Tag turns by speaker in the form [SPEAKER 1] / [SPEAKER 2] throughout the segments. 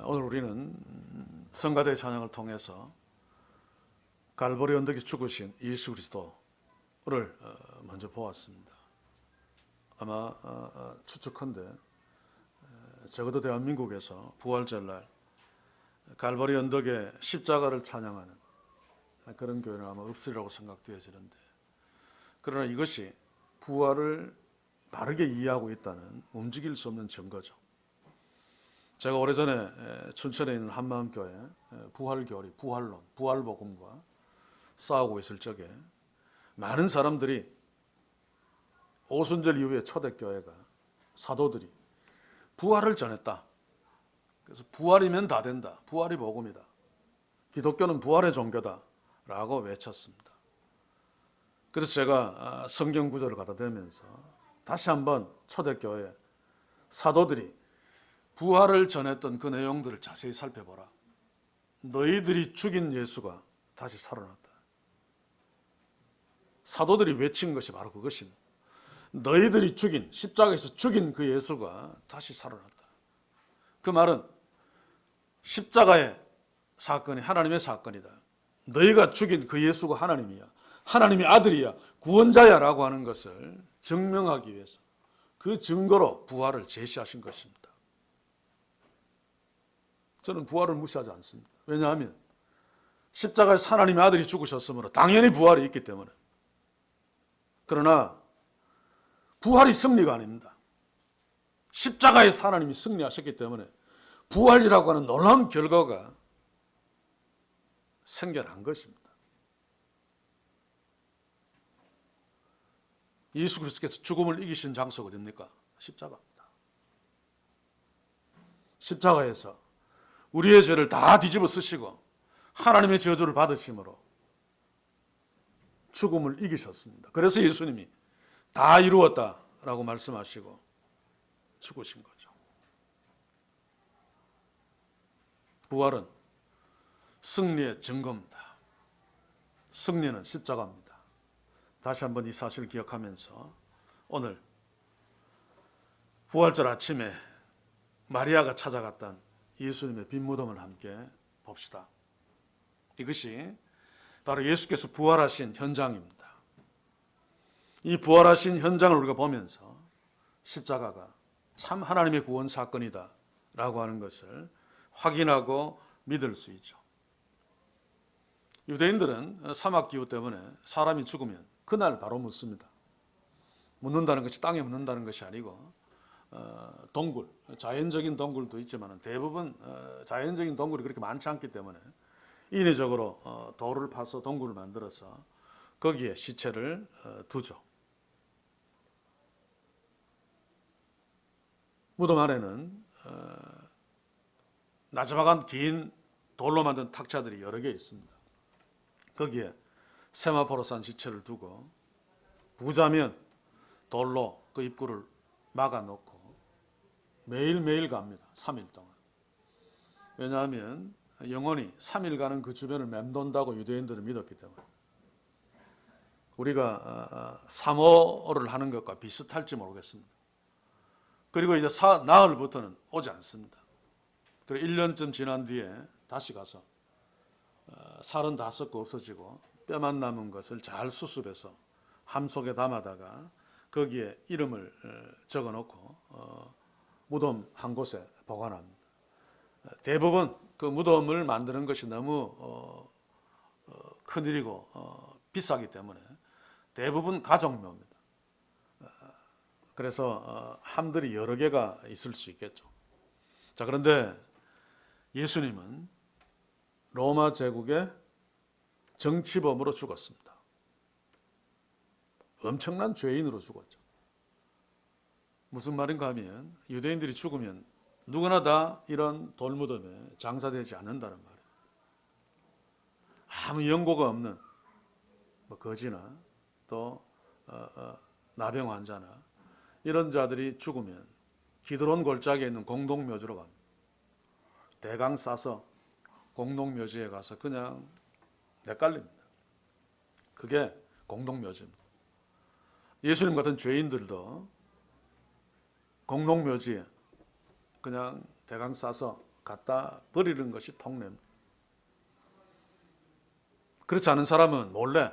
[SPEAKER 1] 오늘 우리는 성가대 찬양을 통해서 갈보리 언덕에 죽으신 예수 그리스도를 먼저 보았습니다. 아마 추측컨대 적어도 대한민국에서 부활절날 갈보리 언덕에 십자가를 찬양하는 그런 교회는 아마 없으리라고 생각되어지는데, 그러나 이것이 부활을 바르게 이해하고 있다는 움직일 수 없는 증거죠. 제가 오래전에 춘천에 있는 한마음교회 부활교리, 부활론, 부활복음과 싸우고 있을 적에 많은 사람들이 오순절 이후에 초대교회가 사도들이 부활을 전했다. 그래서 부활이면 다 된다. 부활이 복음이다. 기독교는 부활의 종교다 라고 외쳤습니다. 그래서 제가 성경 구절을 갖다 대면서 다시 한번 초대교회 사도들이 부활을 전했던 그 내용들을 자세히 살펴보라. 너희들이 죽인 예수가 다시 살아났다. 사도들이 외친 것이 바로 그것입니다. 너희들이 죽인, 십자가에서 죽인 그 예수가 다시 살아났다. 그 말은 십자가의 사건이 하나님의 사건이다. 너희가 죽인 그 예수가 하나님이야. 하나님의 아들이야. 구원자야 라고 하는 것을 증명하기 위해서 그 증거로 부활을 제시하신 것입니다. 저는 부활을 무시하지 않습니다. 왜냐하면 십자가에서 하나님의 아들이 죽으셨으므로 당연히 부활이 있기 때문에. 그러나 부활이 승리가 아닙니다. 십자가에서 하나님이 승리하셨기 때문에 부활이라고 하는 놀라운 결과가 생겨난 것입니다. 예수 그리스도께서 죽음을 이기신 장소가 어디입니까? 십자가입니다. 십자가에서 우리의 죄를 다 뒤집어 쓰시고 하나님의 저주를 받으심으로 죽음을 이기셨습니다. 그래서 예수님이 다 이루었다라고 말씀하시고 죽으신 거죠. 부활은 승리의 증거입니다. 승리는 십자가입니다. 다시 한번 이 사실을 기억하면서 오늘 부활절 아침에 마리아가 찾아갔던 예수님의 빈 무덤을 함께 봅시다. 이것이 바로 예수께서 부활하신 현장입니다. 이 부활하신 현장을 우리가 보면서 십자가가 참 하나님의 구원 사건이다 라고 하는 것을 확인하고 믿을 수 있죠. 유대인들은 사막기후 때문에 사람이 죽으면 그날 바로 묻습니다. 묻는다는 것이 땅에 묻는다는 것이 아니고 동굴, 자연적인 동굴도 있지만 대부분 자연적인 동굴이 그렇게 많지 않기 때문에 인위적으로 돌을 파서 동굴을 만들어서 거기에 시체를 두죠. 무덤 안에는 나지막한 긴 돌로 만든 탁자들이 여러 개 있습니다. 거기에 세마포로 싼 시체를 두고 부자면 돌로 그 입구를 막아놓고 매일매일 갑니다. 3일 동안. 왜냐하면 영혼이 3일간은 그 주변을 맴돈다고 유대인들은 믿었기 때문에. 우리가 사모를 하는 것과 비슷할지 모르겠습니다. 그리고 이제 나흘부터는 오지 않습니다. 그리고 1년쯤 지난 뒤에 다시 가서 살은 다 썩고 없어지고 뼈만 남은 것을 잘 수습해서 함 속에 담아다가 거기에 이름을 적어놓고 무덤 한 곳에 보관합니다. 대부분 그 무덤을 만드는 것이 너무 큰일이고 비싸기 때문에 대부분 가족묘입니다. 그래서 함들이 여러 개가 있을 수 있겠죠. 자, 그런데 예수님은 로마 제국의 정치범으로 죽었습니다. 엄청난 죄인으로 죽었죠. 무슨 말인가 하면 유대인들이 죽으면 누구나 다 이런 돌무덤에 장사되지 않는다는 말이에요. 아무 연고가 없는 거지나 또 나병 환자나 이런 자들이 죽으면 기드론 골짜기에 있는 공동묘지로 갑니다. 대강 싸서 공동묘지에 가서 그냥 내깔립니다. 그게 공동묘지입니다. 예수님 같은 죄인들도 공동묘지에 그냥 대강 싸서 갖다 버리는 것이 통례입니다. 그렇지 않은 사람은 몰래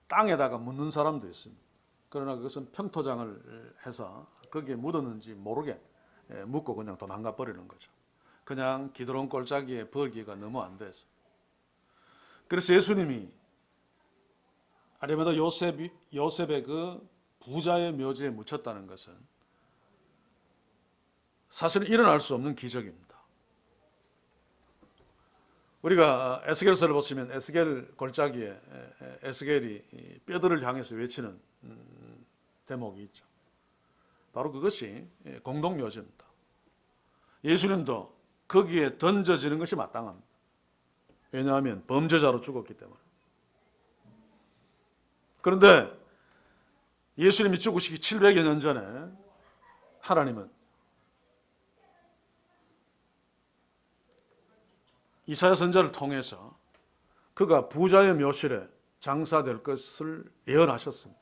[SPEAKER 1] 땅에다가 묻는 사람도 있습니다. 그러나 그것은 평토장을 해서 거기에 묻었는지 모르게 묻고 그냥 도망가 버리는 거죠. 그냥 기드론 골짜기에 버기가 너무 안 돼서. 그래서 예수님이 아리마다 요셉의 그 부자의 묘지에 묻혔다는 것은 사실은 일어날 수 없는 기적입니다. 우리가 에스겔서를 보시면 에스겔 골짜기에 에스겔이 뼈들을 향해서 외치는 대목이 있죠. 바로 그것이 공동묘지입니다. 예수님도 거기에 던져지는 것이 마땅합니다. 왜냐하면 범죄자로 죽었기 때문에. 그런데 예수님이 죽으시기 700여 년 전에 하나님은 이사야 선지자를 통해서 그가 부자의 묘실에 장사될 것을 예언하셨습니다.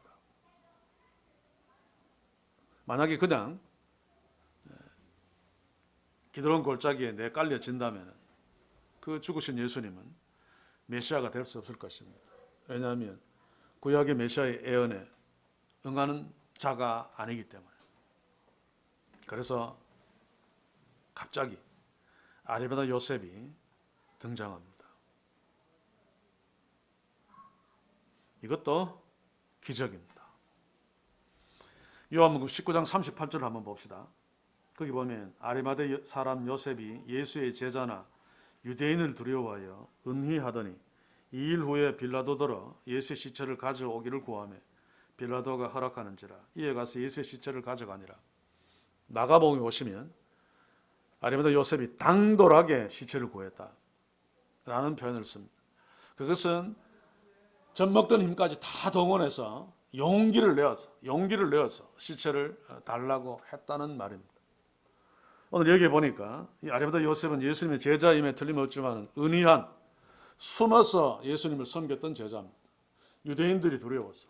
[SPEAKER 1] 만약에 그냥 기드론 골짜기에 내깔려진다면 그 죽으신 예수님은 메시아가 될 수 없을 것입니다. 왜냐하면 구약의 메시아의 예언에 응하는 자가 아니기 때문에. 그래서 갑자기 아리마다 요셉이 등장합니다. 이것도 기적입니다. 요한복음 19장 38절을 한번 봅시다. 거기 보면 아리마다 사람 요셉이 예수의 제자나 유대인을 두려워하여 은희하더니 2일 후에 빌라도더러 예수의 시체를 가져오기를 구하며 빌라도가 허락하는지라 이에 가서 예수의 시체를 가져가니라. 마가복음에 보시면 아리마다 요셉이 당돌하게 시체를 구했다 라는 표현을 씁니다. 그것은 젖먹던 힘까지 다 동원해서 용기를 내어서 시체를 달라고 했다는 말입니다. 오늘 여기에 보니까 이 아리마다 요셉은 예수님의 제자임에 틀림없지만 은희한 숨어서 예수님을 섬겼던 제자입니다. 유대인들이 두려워서.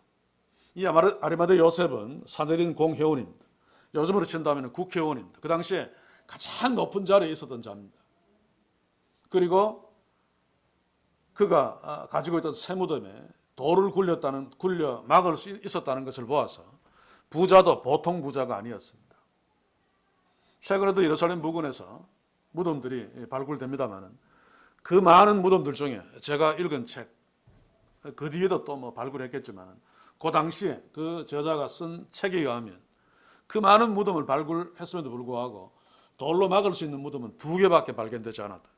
[SPEAKER 1] 이 아리마다 요셉은 사내린 공회원입니다. 요즘으로 친다면 국회의원입니다. 그 당시에 가장 높은 자리에 있었던 자입니다. 그리고 그가 가지고 있던 세무덤에 돌을 굴려 막을 수 있었다는 것을 보아서 부자도 보통 부자가 아니었습니다. 최근에도 예루살렘 부근에서 무덤들이 발굴됩니다만 그 많은 무덤들 중에 제가 읽은 책, 그 뒤에도 또 뭐 발굴했겠지만 그 당시에 그 저자가 쓴 책에 의하면 그 많은 무덤을 발굴했음에도 불구하고 돌로 막을 수 있는 무덤은 2개밖에 발견되지 않았다.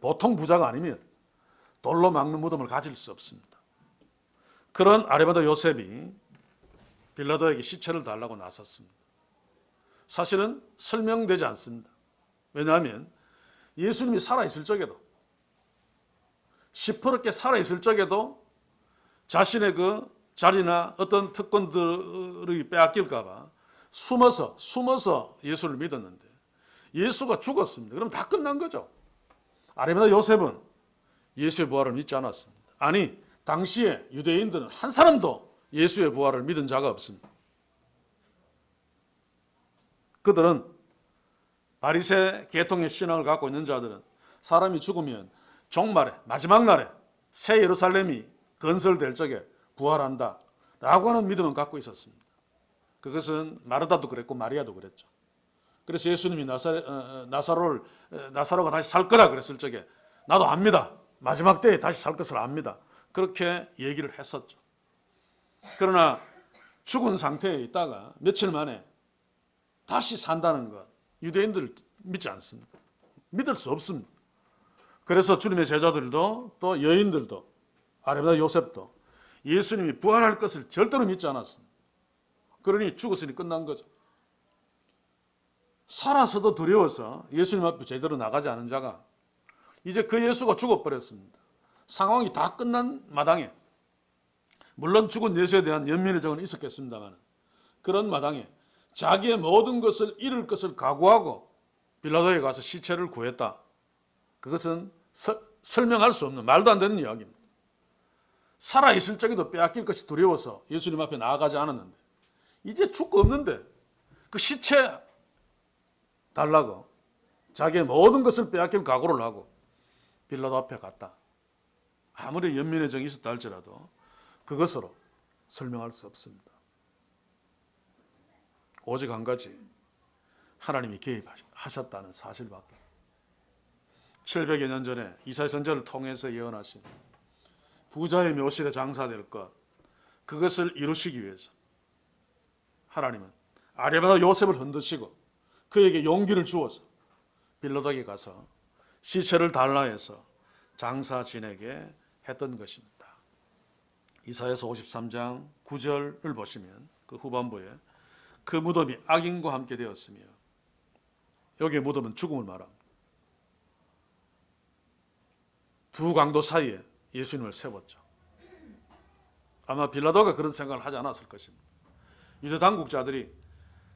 [SPEAKER 1] 보통 부자가 아니면 돌로 막는 무덤을 가질 수 없습니다. 그런 아리마다 요셉이 빌라도에게 시체를 달라고 나섰습니다. 사실은 설명되지 않습니다. 왜냐하면 예수님이 살아있을 적에도 시퍼렇게 살아있을 적에도 자신의 그 자리나 어떤 특권들이 빼앗길까 봐 숨어서 예수를 믿었는데 예수가 죽었습니다. 그럼 다 끝난 거죠. 아리마다 요셉은 예수의 부활을 믿지 않았습니다. 아니, 당시에 유대인들은 한 사람도 예수의 부활을 믿은 자가 없습니다. 그들은 바리새 계통의 신앙을 갖고 있는 자들은 사람이 죽으면 종말에 마지막 날에 새 예루살렘이 건설될 적에 부활한다 라고 하는 믿음을 갖고 있었습니다. 그것은 마르다도 그랬고 마리아도 그랬죠. 그래서 예수님이 나사로가 다시 살 거라 그랬을 적에 나도 압니다. 마지막 때에 다시 살 것을 압니다. 그렇게 얘기를 했었죠. 그러나 죽은 상태에 있다가 며칠 만에 다시 산다는 것 유대인들 믿지 않습니다. 믿을 수 없습니다. 그래서 주님의 제자들도 또 여인들도 아리마다 요셉도 예수님이 부활할 것을 절대로 믿지 않았습니다. 그러니 죽었으니 끝난 거죠. 살아서도 두려워서 예수님 앞에 제대로 나가지 않은 자가 이제 그 예수가 죽어버렸습니다. 상황이 다 끝난 마당에 물론 죽은 예수에 대한 연민의 정은 있었겠습니다만 그런 마당에 자기의 모든 것을 잃을 것을 각오하고 빌라도에 가서 시체를 구했다. 그것은 설명할 수 없는 말도 안 되는 이야기입니다. 살아있을 적에도 빼앗길 것이 두려워서 예수님 앞에 나아가지 않았는데 이제 죽고 없는데 그 시체 달라고 자기의 모든 것을 빼앗길 각오를 하고 빌라도 앞에 갔다. 아무리 연민의 정이 있었다 할지라도 그것으로 설명할 수 없습니다. 오직 한 가지, 하나님이 개입하셨다는 사실밖에. 700여 년 전에 이사야 선지자를 통해서 예언하신 부자의 묘실에 장사될 것, 그것을 이루시기 위해서 하나님은 아리마다 요셉을 흔드시고 그에게 용기를 주어서 빌라도에게 가서 시체를 달라 해서 장사 지내게 했던 것입니다. 이사야서 53장 9절을 보시면 그 후반부에 그 무덤이 악인과 함께 되었으며, 여기에 무덤은 죽음을 말합니다. 두 강도 사이에 예수님을 세웠죠. 아마 빌라도가 그런 생각을 하지 않았을 것입니다. 유대 당국자들이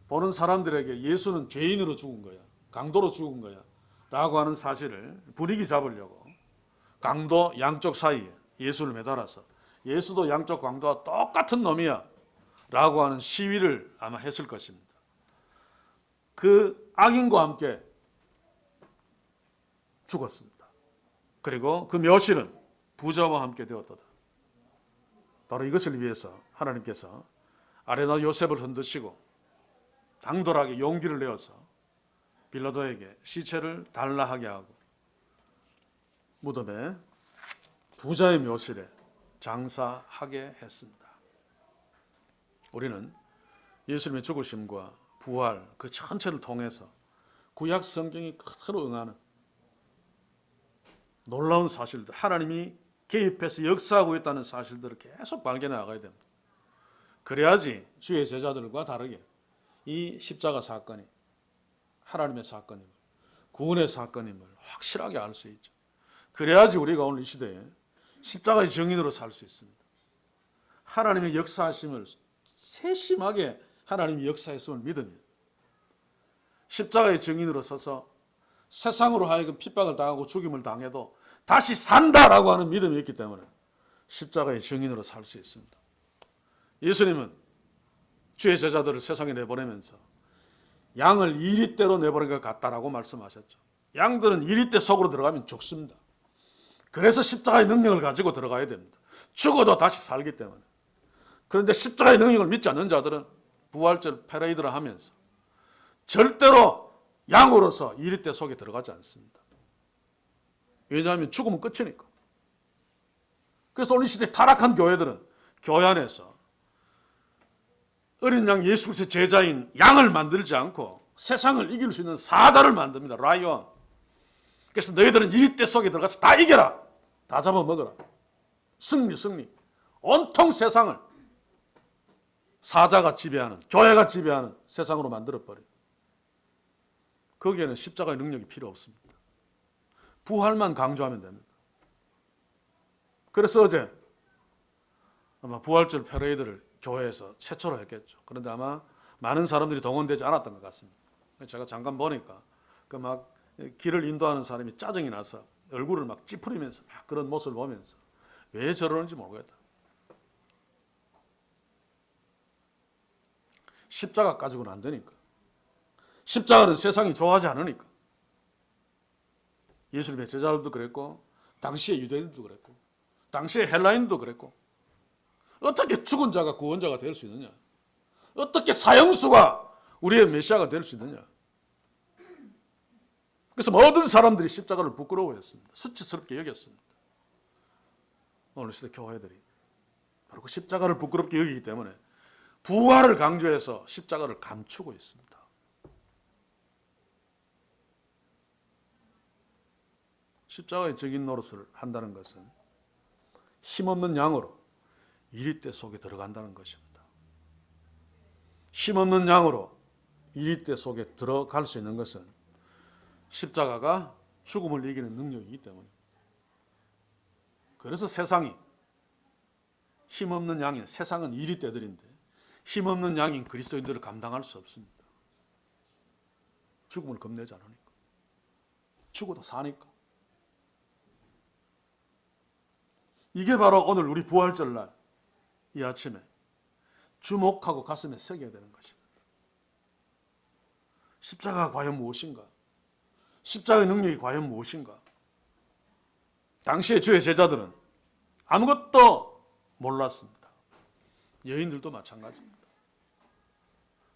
[SPEAKER 1] 보는 사람들에게 예수는 죄인으로 죽은 거야, 강도로 죽은 거야 라고 하는 사실을 분위기 잡으려고 강도 양쪽 사이에 예수를 매달아서 예수도 양쪽 강도와 똑같은 놈이야 라고 하는 시위를 아마 했을 것입니다. 그 악인과 함께 죽었습니다. 그리고 그 묘실은 부자와 함께 되었도다. 바로 이것을 위해서 하나님께서 아레나 요셉을 흔드시고 당돌하게 용기를 내어서 빌라도에게 시체를 달라 하게 하고 무덤에 부자의 묘실에 장사하게 했습니다. 우리는 예수님의 죽으심과 부활 그 전체를 통해서 구약 성경이 그대로 응하는 놀라운 사실들, 하나님이 개입해서 역사하고 있다는 사실들을 계속 발견해 나가야 됩니다. 그래야지 주의 제자들과 다르게 이 십자가 사건이 하나님의 사건임을, 구원의 사건임을 확실하게 알 수 있죠. 그래야지 우리가 오늘 이 시대에 십자가의 증인으로 살 수 있습니다. 하나님의 역사하심을 세심하게 하나님이 역사했음을 믿으면 십자가의 증인으로 서서 세상으로 하여금 핍박을 당하고 죽임을 당해도 다시 산다라고 하는 믿음이 있기 때문에 십자가의 증인으로 살 수 있습니다. 예수님은 주의 제자들을 세상에 내보내면서 양을 이리떼로 내보낸 것 같다라고 말씀하셨죠. 양들은 이리떼 속으로 들어가면 죽습니다. 그래서 십자가의 능력을 가지고 들어가야 됩니다. 죽어도 다시 살기 때문에. 그런데 십자가의 능력을 믿지 않는 자들은 부활절 패러이드를 하면서 절대로 양으로서 이리떼 속에 들어가지 않습니다. 왜냐하면 죽으면 끝이니까. 그래서 오늘 시대 타락한 교회들은 교회 안에서 어린 양 예수 그리스도의 제자인 양을 만들지 않고 세상을 이길 수 있는 사자를 만듭니다. 라이온. 그래서 너희들은 이리떼 속에 들어가서 다 이겨라. 다 잡아먹어라. 승리. 온통 세상을 사자가 지배하는, 교회가 지배하는 세상으로 만들어버려요. 거기에는 십자가의 능력이 필요 없습니다. 부활만 강조하면 됩니다. 그래서 어제 아마 부활절 패러이드를 교회에서 최초로 했겠죠. 그런데 아마 많은 사람들이 동원되지 않았던 것 같습니다. 제가 잠깐 보니까 그 막 길을 인도하는 사람이 짜증이 나서 얼굴을 막 찌푸리면서 막 그런 모습을 보면서 왜 저러는지 모르겠다. 십자가 가지고는 안 되니까. 십자가는 세상이 좋아하지 않으니까. 예수님의 제자들도 그랬고 당시의 유대인들도 그랬고 당시의 헬라인도 그랬고 어떻게 죽은 자가 구원자가 될 수 있느냐? 어떻게 사형수가 우리의 메시아가 될 수 있느냐? 그래서 모든 사람들이 십자가를 부끄러워했습니다. 수치스럽게 여겼습니다. 오늘 시대 교회들이 바로 그 십자가를 부끄럽게 여기기 때문에 부활을 강조해서 십자가를 감추고 있습니다. 십자가의 적인 노릇을 한다는 것은 힘없는 양으로 이리떼 속에 들어간다는 것입니다. 힘없는 양으로 이리떼 속에 들어갈 수 있는 것은 십자가가 죽음을 이기는 능력이기 때문입니다. 그래서 세상이 힘없는 양인, 세상은 이리떼들인데 힘없는 양인 그리스도인들을 감당할 수 없습니다. 죽음을 겁내지 않으니까. 죽어도 사니까. 이게 바로 오늘 우리 부활절날 이 아침에 주목하고 가슴에 새겨야 되는 것입니다. 십자가가 과연 무엇인가? 십자가의 능력이 과연 무엇인가? 당시의 주의 제자들은 아무것도 몰랐습니다. 여인들도 마찬가지입니다.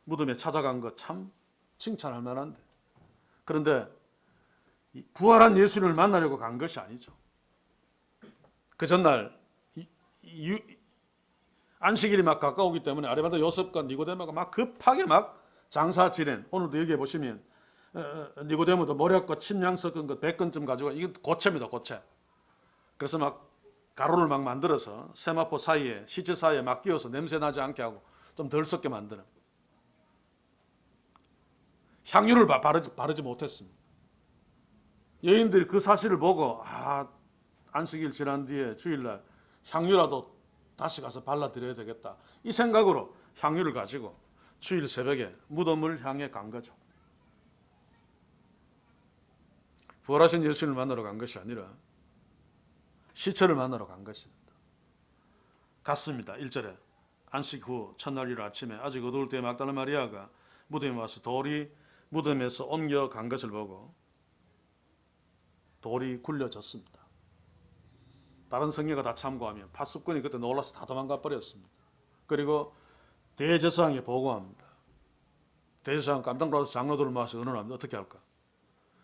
[SPEAKER 1] 무덤에 찾아간 거 참 칭찬할 만한데, 그런데 부활한 예수님을 만나려고 간 것이 아니죠. 그 전날 안식일이 막 가까우기 때문에 아리마다 요셉과 니고데모가 막 급하게 막 장사 지낸, 오늘도 여기에 보시면 니고데모도 모략과 침향 섞은 것 100건쯤 가지고, 이건 고체입니다, 고체. 그래서 막 가루를 막 만들어서 세마포 사이에, 시체 사이에 막 끼워서 냄새 나지 않게 하고 좀 덜 섞게 만드는, 향유를 바르지 못했습니다. 여인들이 그 사실을 보고 안식일 지난 뒤에 주일날 향유라도 다시 가서 발라드려야 되겠다, 이 생각으로 향유를 가지고 주일 새벽에 무덤을 향해 간 거죠. 부활하신 예수님을 만나러 간 것이 아니라 시체를 만나러 간 것입니다. 갔습니다. 1절에 안식 후 첫날일 아침에 아직 어두울 때 막달라 마리아가 무덤에 와서 돌이 무덤에서 옮겨간 것을 보고 돌이 굴려졌습니다. 다른 성경가 다 참고하면 파수꾼이 그때 놀라서 다 도망가 버렸습니다. 그리고 대제사장에 보고합니다. 대제사장 깜짝 놀라서 장로들을 모아서 의논합니다. 어떻게 할까?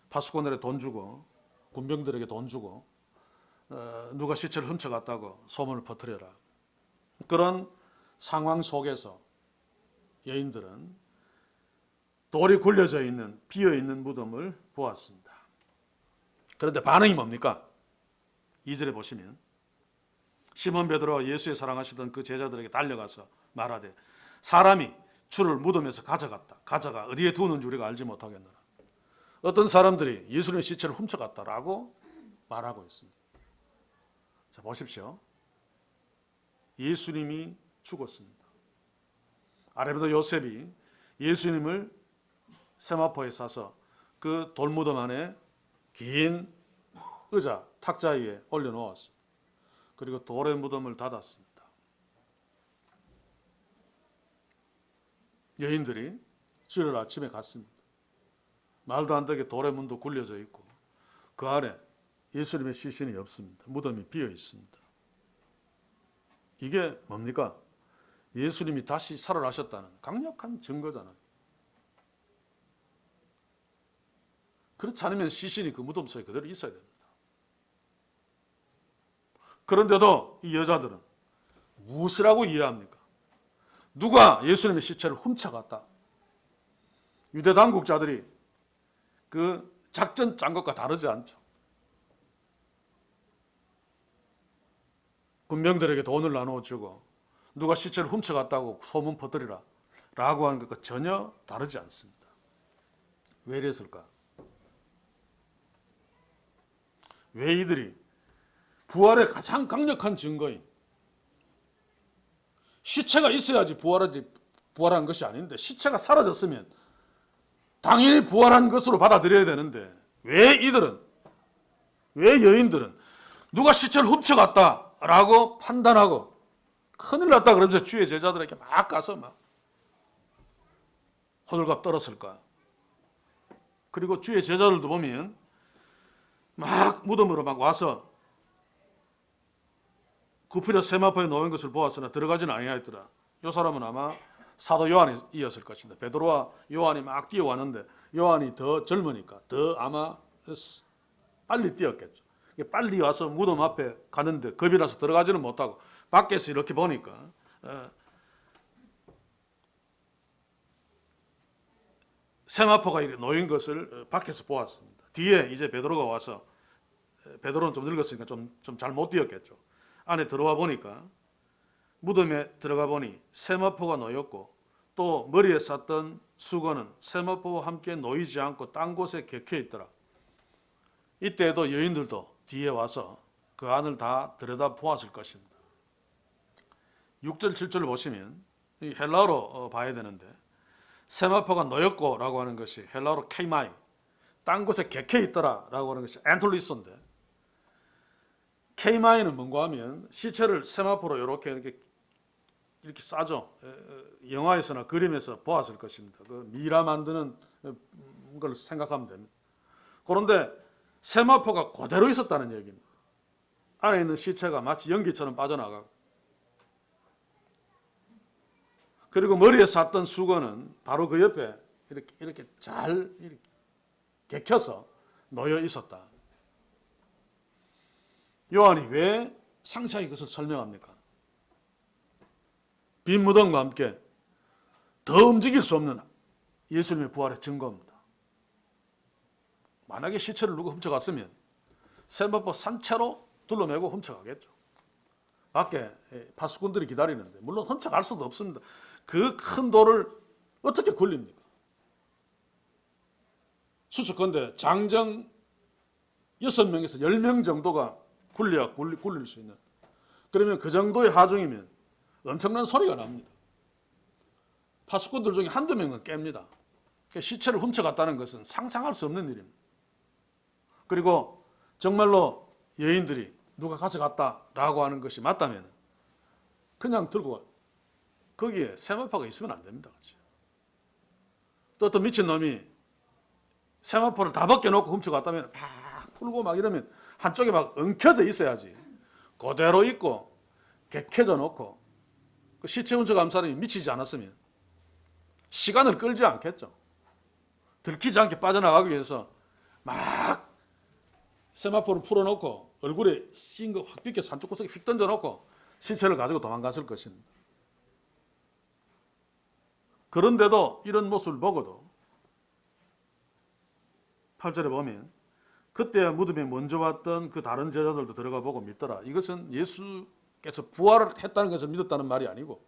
[SPEAKER 1] 파수꾼들에게 돈 주고, 군병들에게 돈 주고, 누가 시체를 훔쳐갔다고 소문을 퍼뜨려라. 그런 상황 속에서 여인들은 돌이 굴려져 있는, 비어있는 무덤을 보았습니다. 그런데 반응이 뭡니까? 2절에 보시면 시몬 베드로와 예수의 사랑하시던 그 제자들에게 달려가서 말하되 사람이 주를 무덤에서 가져가 어디에 두는지 우리가 알지 못하겠노라. 어떤 사람들이 예수님의 시체를 훔쳐갔다라고 말하고 있습니다. 자, 보십시오. 예수님이 죽었습니다. 아레비도 요셉이 예수님을 세마포에 싸서 그 돌무덤 안에 긴 의자, 탁자 위에 올려놓았습니다. 그리고 돌의 무덤을 닫았습니다. 여인들이 주일 아침에 갔습니다. 말도 안 되게 돌의 문도 굴려져 있고 그 안에 예수님의 시신이 없습니다. 무덤이 비어 있습니다. 이게 뭡니까? 예수님이 다시 살아나셨다는 강력한 증거잖아요. 그렇지 않으면 시신이 그 무덤 속에 그대로 있어야 됩니다. 그런데도 이 여자들은 무엇이라고 이해합니까? 누가 예수님의 시체를 훔쳐갔다. 유대 당국자들이 그 작전 짠 것과 다르지 않죠. 군병들에게 돈을 나눠주고 누가 시체를 훔쳐갔다고 소문 퍼뜨리라 라고 하는 것과 전혀 다르지 않습니다. 왜 이랬을까? 왜 이들이 부활의 가장 강력한 증거인 시체가 있어야지 부활한 것이 아닌데, 시체가 사라졌으면 당연히 부활한 것으로 받아들여야 되는데, 왜 여인들은 누가 시체를 훔쳐갔다라고 판단하고 큰일 났다 그러면서 주의 제자들에게 막 가서 막 호들갑 떨었을까? 그리고 주의 제자들도 보면 막 무덤으로 막 와서 구피려 세마포에 놓인 것을 보았으나 들어가지는 아니하였더라. 이 사람은 아마 사도 요한이었을 것입니다. 베드로와 요한이 막 뛰어왔는데 요한이 더 젊으니까 더 아마 빨리 뛰었겠죠. 빨리 와서 무덤 앞에 가는데 겁이 나서 들어가지는 못하고 밖에서 이렇게 보니까 세마포가 놓인 것을 밖에서 보았습니다. 뒤에 이제 베드로가 와서, 베드로는 좀 늙었으니까 좀 잘 못 뛰었겠죠. 안에 들어와 보니까 무덤에 들어가 보니 세마포가 놓였고 또 머리에 쌌던 수건은 세마포와 함께 놓이지 않고 딴 곳에 격혀 있더라. 이때에도 여인들도 뒤에 와서 그 안을 다 들여다 보았을 것입니다. 6절 7절을 보시면 헬라어로 봐야 되는데, 세마포가 놓였고 라고 하는 것이 헬라어로 케이마이, 딴 곳에 격혀 있더라 라고 하는 것이 엔톨리소인데, 케이마이는 뭔가 하면 시체를 세마포로 이렇게 싸죠. 영화에서나 그림에서 보았을 것입니다. 그 미라 만드는 걸 생각하면 됩니다. 그런데 세마포가 그대로 있었다는 얘기입니다. 안에 있는 시체가 마치 연기처럼 빠져나가고, 그리고 머리에 쌌던 수건은 바로 그 옆에 이렇게 잘 이렇게 개켜서 놓여 있었다. 요한이 왜 상세하게 그것을 설명합니까? 빈 무덤과 함께 더 움직일 수 없는 예수님의 부활의 증거입니다. 만약에 시체를 누가 훔쳐갔으면 세마포 산채로 둘러매고 훔쳐가겠죠. 밖에 파수꾼들이 기다리는데, 물론 훔쳐갈 수도 없습니다. 그 큰 돌을 어떻게 굴립니까? 수축건데 장정 6명에서 10명 정도가 굴려야 굴릴 수 있는, 그러면 그 정도의 하중이면 엄청난 소리가 납니다. 파수꾼들 중에 한두 명은 깹니다. 시체를 훔쳐갔다는 것은 상상할 수 없는 일입니다. 그리고 정말로 여인들이 누가 가져갔다라고 하는 것이 맞다면 그냥 들고 거기에 세마포가 있으면 안 됩니다. 또 어떤 미친놈이 세마포를 다 벗겨놓고 훔쳐갔다면 막 풀고 막 이러면 한쪽에 막 엉켜져 있어야지. 그대로 있고 객해져 놓고 그 시체 훔쳐간 사람이 미치지 않았으면 시간을 끌지 않겠죠. 들키지 않게 빠져나가기 위해서 막 세마포를 풀어놓고 얼굴에 씌인 거 확 비껴서 한쪽 구석에 휙 던져놓고 시체를 가지고 도망갔을 것입니다. 그런데도 이런 모습을 보고도 8절에 보면 그때야 무덤에 먼저 왔던 그 다른 제자들도 들어가 보고 믿더라. 이것은 예수께서 부활을 했다는 것을 믿었다는 말이 아니고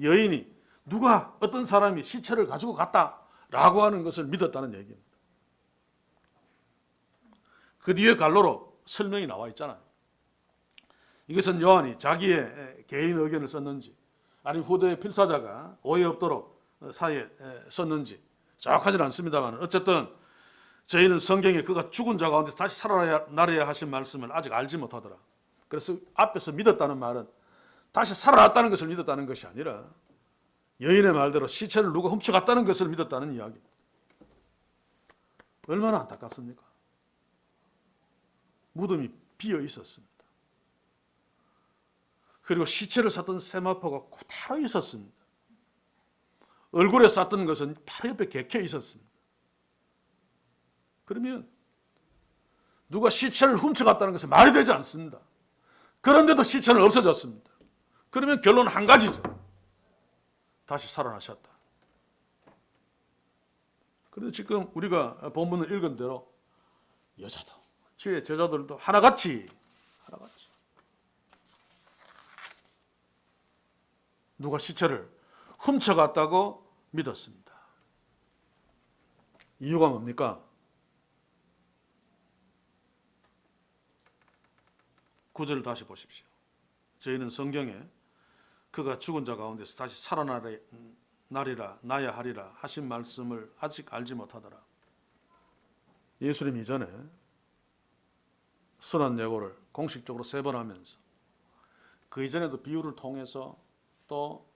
[SPEAKER 1] 여인이 누가 어떤 사람이 시체를 가지고 갔다라고 하는 것을 믿었다는 얘기입니다. 그 뒤에 갈로로 설명이 나와 있잖아요. 이것은 요한이 자기의 개인 의견을 썼는지 아니면 후대의 필사자가 오해 없도록 사이에 썼는지 정확하지는 않습니다만, 어쨌든 저희는 성경에 그가 죽은 자 가운데 다시 살아나야 하신 말씀을 아직 알지 못하더라. 그래서 앞에서 믿었다는 말은 다시 살아났다는 것을 믿었다는 것이 아니라 여인의 말대로 시체를 누가 훔쳐갔다는 것을 믿었다는 이야기입니다. 얼마나 안타깝습니까? 무덤이 비어 있었습니다. 그리고 시체를 쌌던 세마포가 그대로 있었습니다. 얼굴에 쌌던 것은 바로 옆에 개켜 있었습니다. 그러면 누가 시체를 훔쳐갔다는 것은 말이 되지 않습니다. 그런데도 시체는 없어졌습니다. 그러면 결론은 한 가지죠. 다시 살아나셨다. 그런데 지금 우리가 본문을 읽은 대로 여자도 주의 제자들도 하나같이 누가 시체를 훔쳐갔다고 믿었습니다. 이유가 뭡니까? 9절을 다시 보십시오. 저희는 성경에 그가 죽은 자 가운데서 다시 살아나리라 나야 하리라 하신 말씀을 아직 알지 못하더라. 예수님 이전에 순환 예고를 공식적으로 3번 하면서 그 이전에도 비유를 통해서 또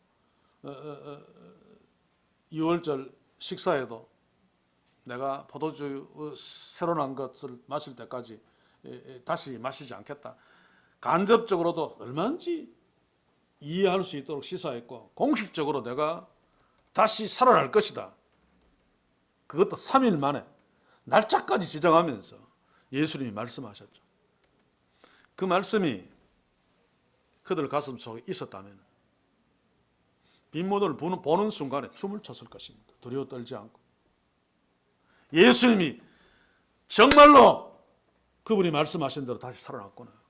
[SPEAKER 1] 6월절 식사에도 내가 포도주 새로 난 것을 마실 때까지 다시 마시지 않겠다. 간접적으로도 얼마든지 이해할 수 있도록 시사했고, 공식적으로 내가 다시 살아날 것이다. 그것도 3일 만에 날짜까지 지정하면서 예수님이 말씀하셨죠. 그 말씀이 그들 가슴 속에 있었다면 빈무덤을 보는 순간에 춤을 췄을 것입니다. 두려워 떨지 않고. 예수님이 정말로 그분이 말씀하신 대로 다시 살아났구나.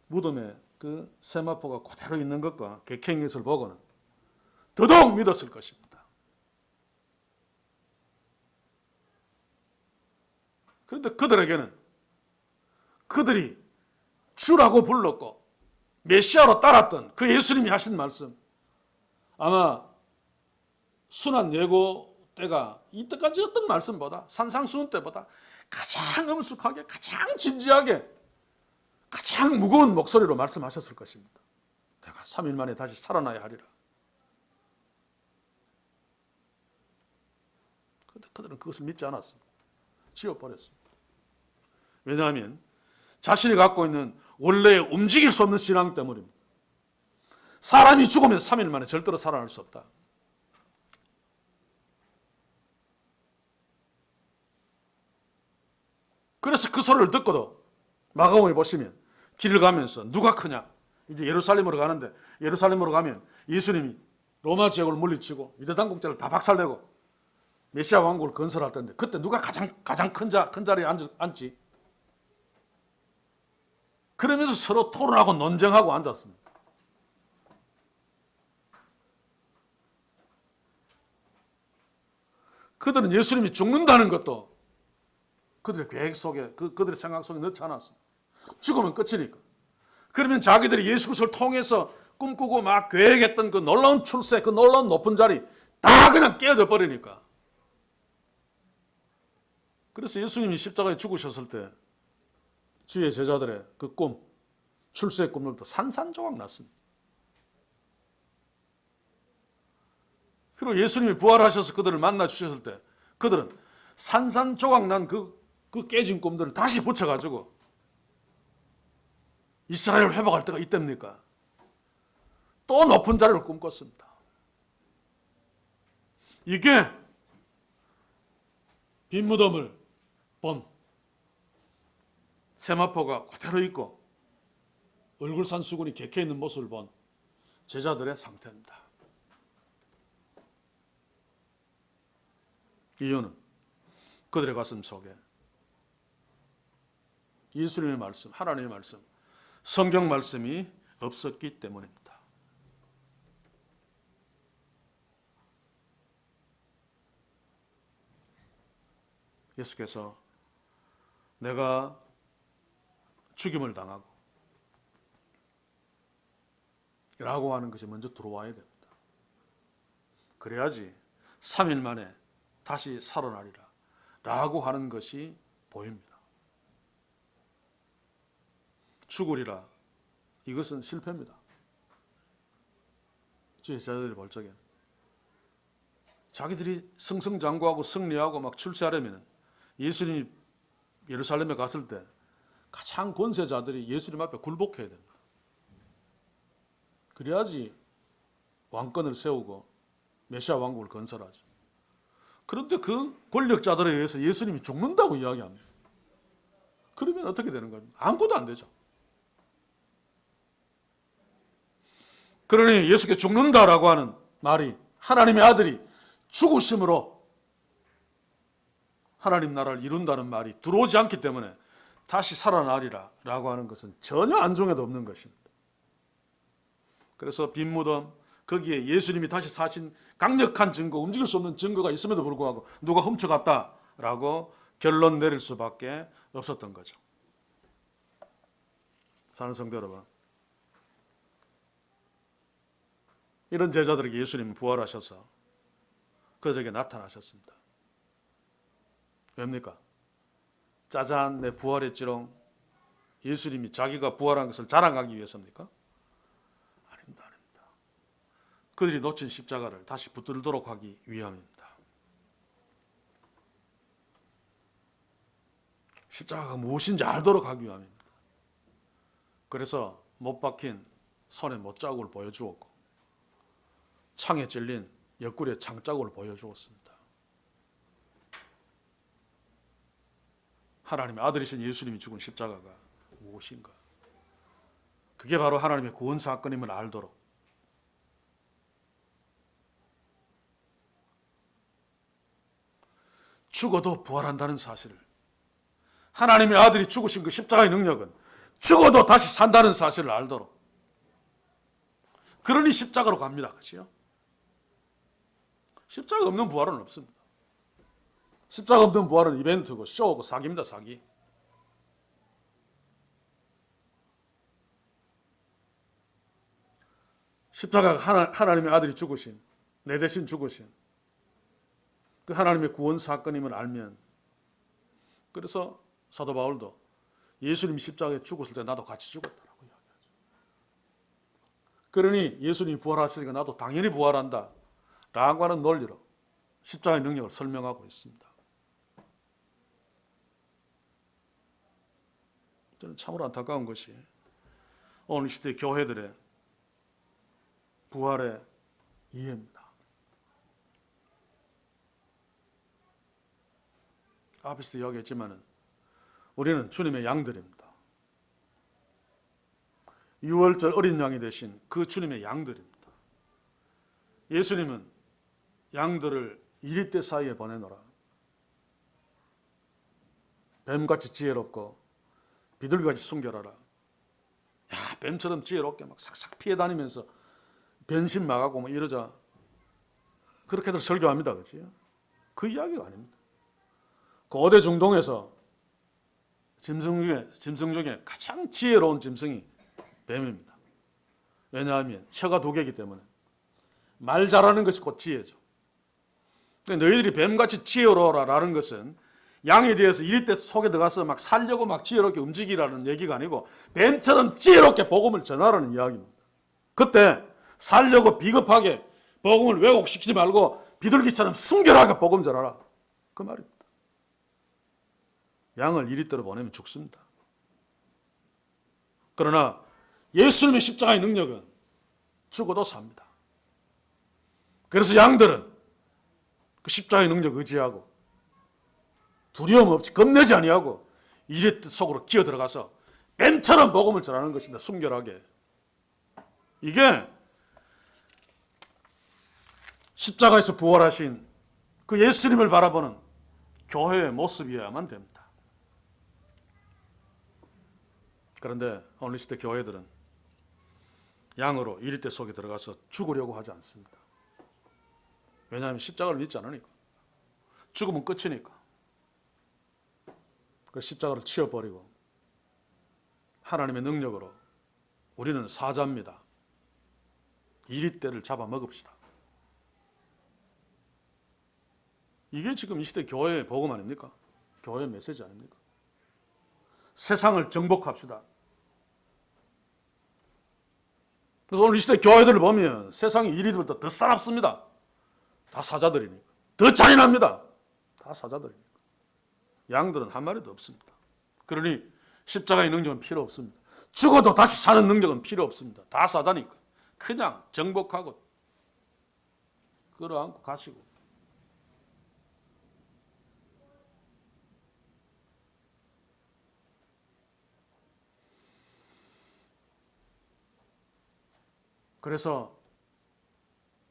[SPEAKER 1] 무덤에 그 세마포가 그대로 있는 것과 객행인 것을 보고는 더더욱 믿었을 것입니다. 그런데 그들에게는 그들이 주라고 불렀고 메시아로 따랐던 그 예수님이 하신 말씀, 아마 순환 예고 때가 이때까지 어떤 말씀보다 산상수훈 때보다 가장 엄숙하게, 가장 진지하게, 가장 무거운 목소리로 말씀하셨을 것입니다. 내가 3일 만에 다시 살아나야 하리라. 그런데 그들은 그것을 믿지 않았습니다. 지워버렸습니다. 왜냐하면 자신이 갖고 있는 원래 움직일 수 없는 신앙 때문입니다. 사람이 죽으면 3일 만에 절대로 살아날 수 없다. 그래서 그 소리를 듣고도 마가복음에 보시면 길을 가면서 누가 크냐? 이제 예루살렘으로 가는데 예루살렘으로 가면 예수님이 로마 제국을 물리치고 유대 당국자를 다 박살내고 메시아 왕국을 건설할 텐데 그때 누가 가장 큰 자리에 앉지? 그러면서 서로 토론하고 논쟁하고 앉았습니다. 그들은 예수님이 죽는다는 것도 그들의 계획 속에, 그들의 생각 속에 넣지 않았습니다. 죽으면 끝이니까. 그러면 자기들이 예수 그리스도를 통해서 꿈꾸고 막 계획했던 그 놀라운 출세, 그 놀라운 높은 자리 다 그냥 깨어져 버리니까. 그래서 예수님이 십자가에 죽으셨을 때 주의 제자들의 그 꿈, 출세의 꿈들도 산산조각 났습니다. 그리고 예수님이 부활하셔서 그들을 만나 주셨을 때 그들은 산산조각 난 그 깨진 꿈들을 다시 붙여가지고 이스라엘을 회복할 때가 이때입니까? 또 높은 자리를 꿈꿨습니다. 이게 빈 무덤을 본 세마포가 그대로 있고 얼굴산 수군이 객해 있는 모습을 본 제자들의 상태입니다. 이유는 그들의 가슴 속에 예수님의 말씀, 하나님의 말씀, 성경 말씀이 없었기 때문입니다. 예수께서 내가 죽임을 당하고 라고 하는 것이 먼저 들어와야 됩니다. 그래야지 3일 만에 다시 살아나리라 라고 하는 것이 보입니다. 죽으리라 이것은 실패입니다. 주의 제자들이 볼 적에는 자기들이 승승장구하고 승리하고 막 출세하려면 예수님이 예루살렘에 갔을 때 가장 권세자들이 예수님 앞에 굴복해야 됩니다. 그래야지 왕권을 세우고 메시아 왕국을 건설하죠. 그런데 그 권력자들에 의해서 예수님이 죽는다고 이야기합니다. 그러면 어떻게 되는 겁니까? 아무것도 안 되죠. 그러니 예수께 죽는다라고 하는 말이 하나님의 아들이 죽으심으로 하나님 나라를 이룬다는 말이 들어오지 않기 때문에 다시 살아나리라 라고 하는 것은 전혀 안중에도 없는 것입니다. 그래서 빈 무덤, 거기에 예수님이 다시 사신 강력한 증거, 움직일 수 없는 증거가 있음에도 불구하고 누가 훔쳐갔다라고 결론 내릴 수밖에 없었던 거죠. 사는 성도 여러분, 이런 제자들에게 예수님은 부활하셔서 그들에게 나타나셨습니다. 왜입니까? 짜잔, 내 부활했지롱. 예수님이 자기가 부활한 것을 자랑하기 위해서입니까? 아닙니다. 아닙니다. 그들이 놓친 십자가를 다시 붙들도록 하기 위함입니다. 십자가가 무엇인지 알도록 하기 위함입니다. 그래서 못 박힌 손에 못자국을 보여주었고 창에 찔린 옆구리에 창자국을 보여주었습니다. 하나님의 아들이신 예수님이 죽은 십자가가 무엇인가? 그게 바로 하나님의 구원 사건임을 알도록 죽어도 부활한다는 사실을, 하나님의 아들이 죽으신 그 십자가의 능력은 죽어도 다시 산다는 사실을 알도록, 그러니 십자가로 갑니다. 그렇죠? 십자가 없는 부활은 없습니다. 십자가 없는 부활은 이벤트고 쇼고 사기입니다. 사기. 십자가가 하나님의 아들이 죽으신, 내 대신 죽으신 그 하나님의 구원 사건임을 알면, 그래서 사도 바울도 예수님이 십자가에 죽었을 때 나도 같이 죽었다라고 이야기하죠. 그러니 예수님이 부활하시니까 나도 당연히 부활한다 라고 하는 논리로 십자가의 능력을 설명하고 있습니다. 저는 참으로 안타까운 것이 오늘 시대 교회들의 부활의 이해입니다. 앞에서 이야기했지만은 우리는 주님의 양들입니다. 유월절 어린 양이 되신 그 주님의 양들입니다. 예수님은 양들을 이리떼 사이에 보내노라. 뱀같이 지혜롭고 비둘기같이 순결하라. 야, 뱀처럼 지혜롭게 막 싹싹 피해 다니면서 변신 막하고 막 이러자 그렇게들 설교합니다. 그렇지? 그 이야기가 아닙니다. 고대 중동에서 짐승 중에 가장 지혜로운 짐승이 뱀입니다. 왜냐하면 혀가 두 개이기 때문에 말 잘하는 것이 곧 지혜죠. 너희들이 뱀같이 지혜로워라라는 것은 양에 대해서 이리떼 속에 들어가서 막 살려고 막 지혜롭게 움직이라는 얘기가 아니고 뱀처럼 지혜롭게 복음을 전하라는 이야기입니다. 그때 살려고 비겁하게 복음을 왜곡시키지 말고 비둘기처럼 순결하게 복음 전하라. 그 말입니다. 양을 이리떼로 보내면 죽습니다. 그러나 예수님의 십자가의 능력은 죽어도 삽니다. 그래서 양들은 그 십자가의 능력 의지하고 두려움 없이 겁내지 아니하고 이리떼 속으로 기어 들어가서 뱀처럼 복음을 전하는 것입니다. 순결하게. 이게 십자가에서 부활하신 그 예수님을 바라보는 교회의 모습이어야만 됩니다. 그런데 오늘 시대 교회들은 양으로 이리떼 속에 들어가서 죽으려고 하지 않습니다. 왜냐하면 십자가를 믿지 않으니까. 죽으면 끝이니까. 그 십자가를 치워버리고 하나님의 능력으로 우리는 사자입니다. 이리떼를 잡아먹읍시다. 이게 지금 이 시대 교회의 복음 아닙니까? 교회의 메시지 아닙니까? 세상을 정복합시다. 그래서 오늘 이 시대 교회들을 보면 세상의 이리들보다 더 싸납습니다. 다 사자들이니까. 더 잔인합니다. 다 사자들이니까. 양들은 한 마리도 없습니다. 그러니 십자가의 능력은 필요 없습니다. 죽어도 다시 사는 능력은 필요 없습니다. 다 사자니까. 그냥 정복하고 끌어안고 가시고. 그래서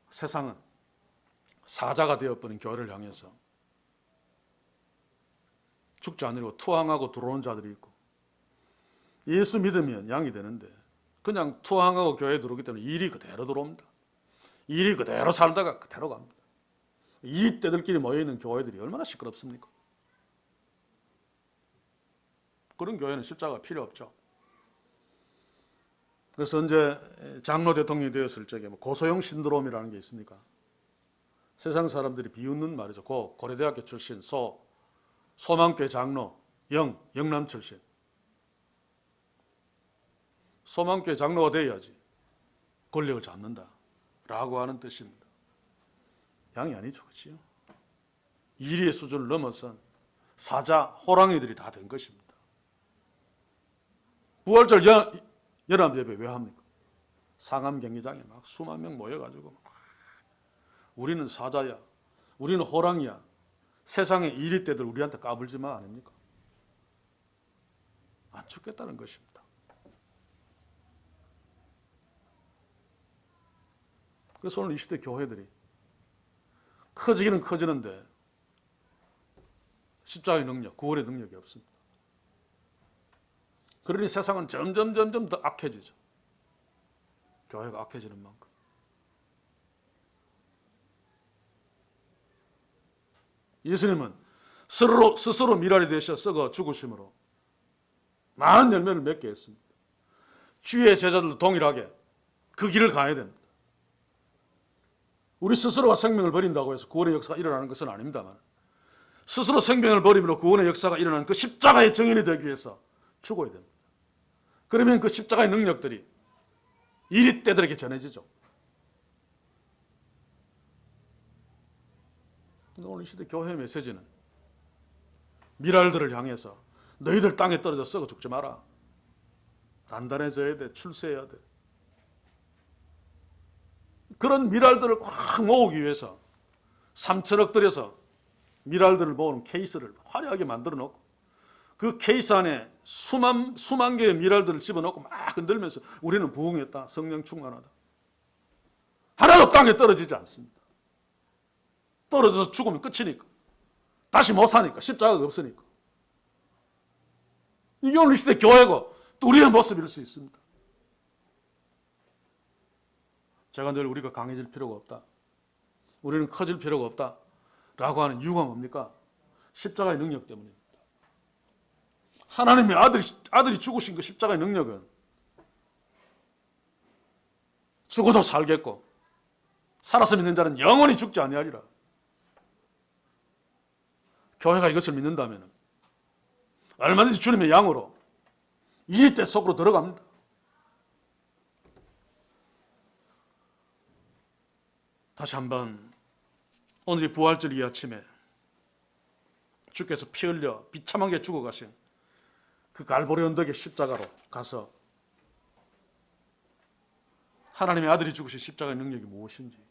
[SPEAKER 1] 세상은 사자가 되어버린 교회를 향해서 죽지 않으려고 투항하고 들어오는 자들이 있고, 예수 믿으면 양이 되는데 그냥 투항하고 교회에 들어오기 때문에 일이 그대로 들어옵니다. 일이 그대로 살다가 그대로 갑니다. 이리떼들끼리 모여있는 교회들이 얼마나 시끄럽습니까? 그런 교회는 십자가가 필요 없죠. 그래서 언제 장로 대통령이 되었을 적에 고소영 신드롬이라는 게 있습니까? 세상 사람들이 비웃는 말이죠. 고려대학교 출신 소망교회 장로 영남 출신. 소망교회 장로가 돼야지 권력을 잡는다 라고 하는 뜻입니다. 양이 아니죠. 그렇죠? 이리의 수준을 넘어선 사자, 호랑이들이 다 된 것입니다. 부활절 연합 예배 왜 합니까? 상암 경기장에 막 수만 명 모여가지고 우리는 사자야, 우리는 호랑이야, 세상의 이리떼들 우리한테 까불지 마 아닙니까? 안 죽겠다는 것입니다. 그래서 오늘 이 시대 교회들이 커지기는 커지는데 십자가의 능력, 구원의 능력이 없습니다. 그러니 세상은 점점 더 악해지죠. 교회가 악해지는 만큼. 예수님은 스스로 미랄이 되셔 썩어 죽으심으로 많은 열매를 맺게 했습니다. 주의 제자들도 동일하게 그 길을 가야 됩니다. 우리 스스로가 생명을 버린다고 해서 구원의 역사가 일어나는 것은 아닙니다만, 스스로 생명을 버림으로 구원의 역사가 일어나는 그 십자가의 증인이 되기 위해서 죽어야 됩니다. 그러면 그 십자가의 능력들이 이리떼들에게 전해지죠. 오늘 이 시대 교회의 메시지는 미랄들을 향해서 너희들 땅에 떨어져 썩어 죽지 마라. 단단해져야 돼. 출세해야 돼. 그런 미랄들을 꽉 모으기 위해서 3천억 들여서 미랄들을 모으는 케이스를 화려하게 만들어 놓고 그 케이스 안에 수만 개의 미랄들을 집어넣고 막 흔들면서 우리는 부흥했다. 성령 충만하다. 하나도 땅에 떨어지지 않습니다. 떨어져서 죽으면 끝이니까. 다시 못 사니까. 십자가가 없으니까. 이게 오늘 이 시대 교회고 또 우리의 모습일 수 있습니다. 제가 늘 우리가 강해질 필요가 없다. 우리는 커질 필요가 없다. 라고 하는 이유가 뭡니까? 십자가의 능력 때문입니다. 하나님의 아들이 죽으신 그 십자가의 능력은 죽어도 살겠고 살아서 믿는 자는 영원히 죽지 아니하리라. 교회가 이것을 믿는다면 얼마든지 주님의 양으로 이 때 속으로 들어갑니다. 다시 한번 오늘 이 부활절 이 아침에 주께서 피 흘려 비참하게 죽어가신 그 갈보리 언덕의 십자가로 가서 하나님의 아들이 죽으신 십자가의 능력이 무엇인지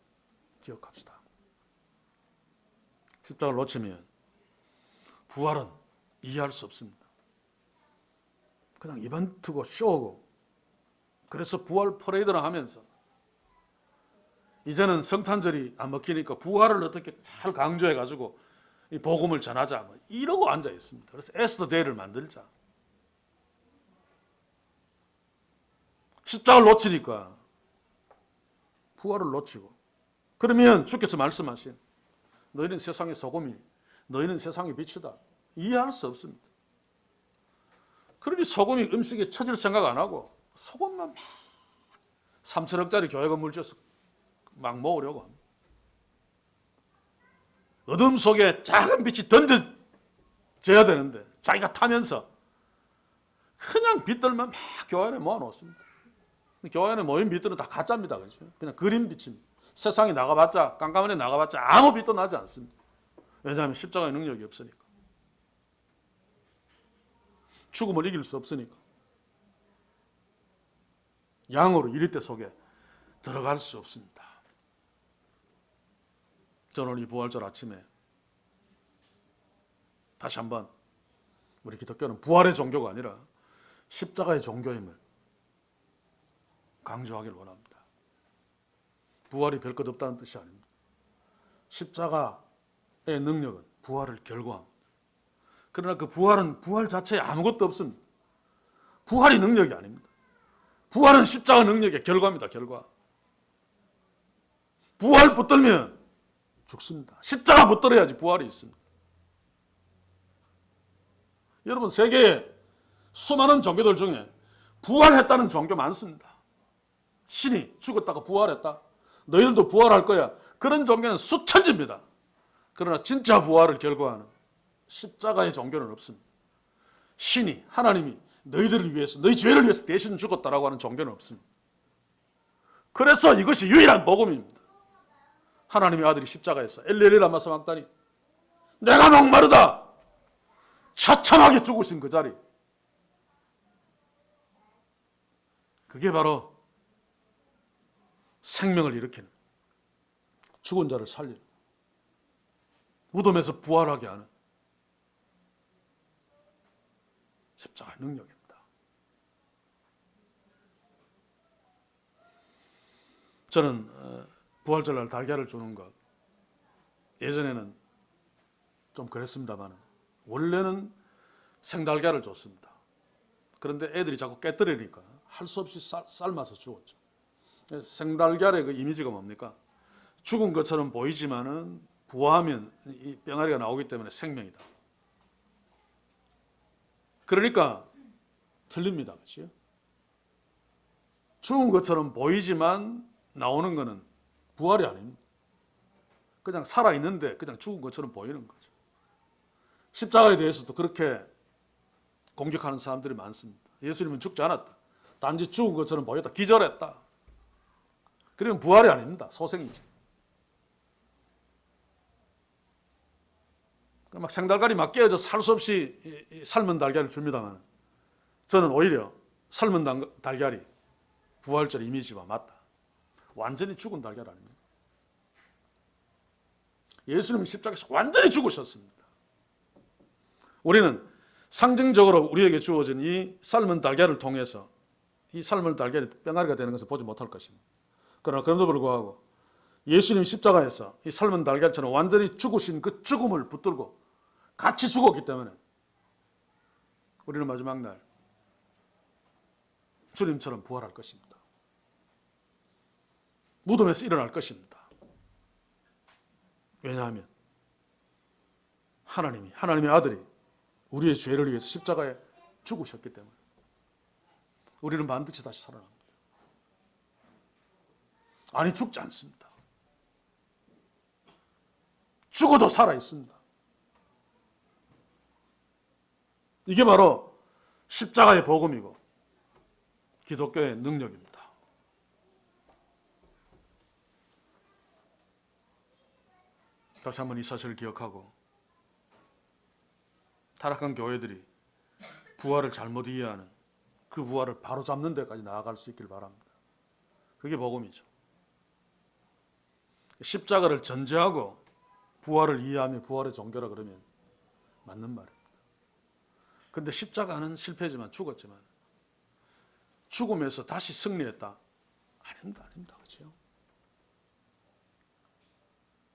[SPEAKER 1] 기억합시다. 십자가를 놓치면 부활은 이해할 수 없습니다. 그냥 이벤트고 쇼고 그래서 부활 퍼레이드를 하면서 이제는 성탄절이 안 먹히니까 부활을 어떻게 잘 강조해가지고 이 복음을 전하자 뭐 이러고 앉아 있습니다. 그래서 에스더 데이를 만들자. 십자가를 놓치니까 부활을 놓치고 그러면 주께서 말씀하신 너희는 세상의 소금이니 너희는 세상의 빛이다. 이해할 수 없습니다. 그러니 소금이 음식에 처질 생각 안 하고 소금만 막 3천억짜리 교회 건물 지어서 막 모으려고 합니다. 어둠 속에 작은 빛이 던져져야 되는데 자기가 타면서 그냥 빛들만 막 교회 안에 모아놓습니다. 교회 안에 모인 빛들은 다 가짜입니다. 그렇죠? 그냥 그림 빛입니다. 세상에 나가봤자 깜깜한 데 나가봤자 아무 빛도 나지 않습니다. 왜냐하면 십자가의 능력이 없으니까. 죽음을 이길 수 없으니까. 양으로 이리때 속에 들어갈 수 없습니다. 저는 오늘 이 부활절 아침에 다시 한번 우리 기독교는 부활의 종교가 아니라 십자가의 종교임을 강조하기를 원합니다. 부활이 별 것 없다는 뜻이 아닙니다. 십자가의 능력은 부활을 결과합니다. 그러나 그 부활은 부활 자체에 아무것도 없습니다. 부활이 능력이 아닙니다. 부활은 십자가 능력의 결과입니다. 결과. 부활 붙들면 죽습니다. 십자가 붙들어야지 부활이 있습니다. 여러분 세계에 수많은 종교들 중에 부활했다는 종교 많습니다. 신이 죽었다가 부활했다. 너희들도 부활할 거야. 그런 종교는 수천지입니다. 그러나 진짜 부활을 결과하는 십자가의 종교는 없습니다. 신이 하나님이 너희들을 위해서 너희 죄를 위해서 대신 죽었다라고 하는 종교는 없습니다. 그래서 이것이 유일한 복음입니다. 하나님의 아들이 십자가에서 엘리엘리 라마 사박다니 내가 목마르다 처참하게 죽으신 그 자리, 그게 바로 생명을 일으키는, 죽은 자를 살리는, 무덤에서 부활하게 하는 십자가의 능력입니다. 저는 부활절날 달걀을 주는 것, 예전에는 좀 그랬습니다만 원래는 생달걀을 줬습니다. 그런데 애들이 자꾸 깨뜨리니까 할 수 없이 삶아서 주었죠. 생달걀의 그 이미지가 뭡니까? 죽은 것처럼 보이지만은 부화하면 이 병아리가 나오기 때문에 생명이다. 그러니까 틀립니다. 그렇죠? 죽은 것처럼 보이지만 나오는 것은 부활이 아닙니다. 그냥 살아있는데 그냥 죽은 것처럼 보이는 거죠. 십자가에 대해서도 그렇게 공격하는 사람들이 많습니다. 예수님은 죽지 않았다. 단지 죽은 것처럼 보였다. 기절했다. 그러면 부활이 아닙니다. 소생이죠. 생달걀이 막 깨어져서 살 수 없이 삶은 달걀을 줍니다만 저는 오히려 삶은 달걀이 부활절 이미지와 맞다. 완전히 죽은 달걀 아닙니까? 예수님은 십자가에서 완전히 죽으셨습니다. 우리는 상징적으로 우리에게 주어진 이 삶은 달걀을 통해서 이 삶은 달걀이 뼈다귀가 되는 것을 보지 못할 것입니다. 그러나 그럼에도 불구하고 예수님 십자가에서 이 삶은 달걀처럼 완전히 죽으신 그 죽음을 붙들고 같이 죽었기 때문에 우리는 마지막 날 주님처럼 부활할 것입니다. 무덤에서 일어날 것입니다. 왜냐하면 하나님의 아들이 우리의 죄를 위해서 십자가에 죽으셨기 때문에 우리는 반드시 다시 살아납니다. 아니, 죽지 않습니다. 죽어도 살아있습니다. 이게 바로 십자가의 복음이고 기독교의 능력입니다. 다시 한번 이 사실을 기억하고 타락한 교회들이 부활을 잘못 이해하는 그 부활을 바로잡는 데까지 나아갈 수 있길 바랍니다. 그게 복음이죠. 십자가를 전제하고 부활을 이해하며 부활의 종교라 그러면 맞는 말입니다. 그런데 십자가는 실패지만 죽었지만 죽음에서 다시 승리했다. 아닙니다. 그렇죠?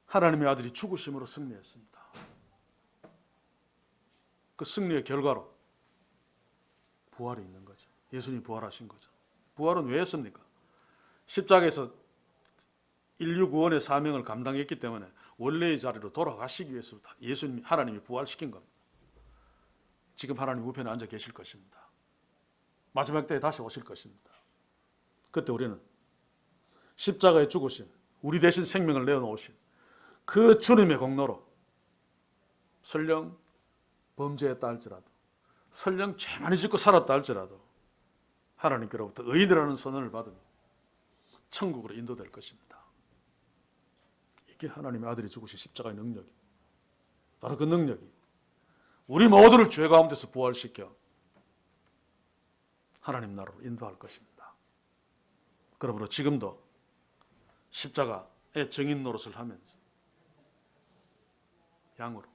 [SPEAKER 1] 하나님의 아들이 죽으심으로 승리했습니다. 그 승리의 결과로 부활이 있는 거죠. 예수님이 부활하신 거죠. 부활은 왜 했습니까? 십자가에서 인류 구원의 사명을 감당했기 때문에 원래의 자리로 돌아가시기 위해서 하나님이 부활시킨 겁니다. 지금 하나님 우편에 앉아 계실 것입니다. 마지막 때에 다시 오실 것입니다. 그때 우리는 십자가에 죽으신 우리 대신 생명을 내어놓으신 그 주님의 공로로 설령 범죄했다 할지라도 설령 죄 많이 짓고 살았다 할지라도 하나님께로부터 의인이라는 선언을 받으며 천국으로 인도될 것입니다. 이게 하나님의 아들이 죽으신 십자가의 능력입니다. 바로 그 능력이 우리 모두를 죄 가운데서 부활시켜 하나님 나라로 인도할 것입니다. 그러므로 지금도 십자가의 증인 노릇을 하면서 양으로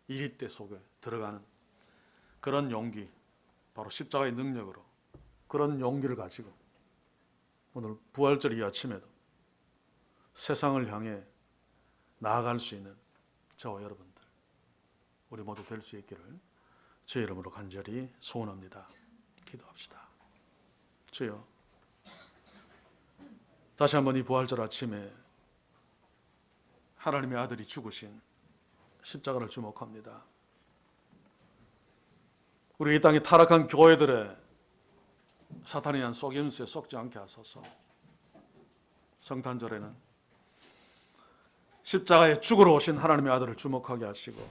[SPEAKER 1] 이리때 속에 들어가는 그런 용기, 바로 십자가의 능력으로 그런 용기를 가지고 오늘 부활절 이 아침에도 세상을 향해 나아갈 수 있는 저와 여러분들 우리 모두 될 수 있기를 주의 이름으로 간절히 소원합니다. 기도합시다. 주여, 다시 한번 이 부활절 아침에 하나님의 아들이 죽으신 십자가를 주목합니다. 우리 이 땅에 타락한 교회들의 사탄이 한 속임수에 속지 않게 하소서. 성탄절에는 십자가에 죽으러 오신 하나님의 아들을 주목하게 하시고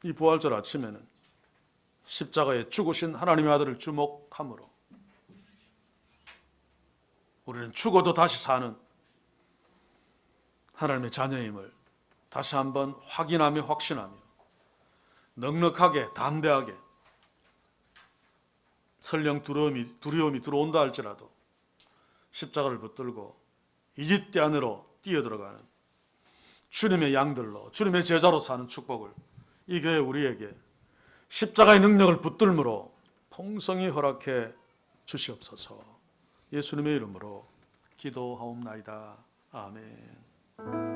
[SPEAKER 1] 이 부활절 아침에는 십자가에 죽으신 하나님의 아들을 주목함으로 우리는 죽어도 다시 사는 하나님의 자녀임을 다시 한번 확인하며 확신하며 넉넉하게 담대하게 설령 두려움이 들어온다 할지라도 십자가를 붙들고 이집트 안으로 뛰어들어가는 주님의 양들로 주님의 제자로 사는 축복을 이 교회 우리에게 십자가의 능력을 붙들므로 풍성히 허락해 주시옵소서. 예수님의 이름으로 기도하옵나이다. 아멘.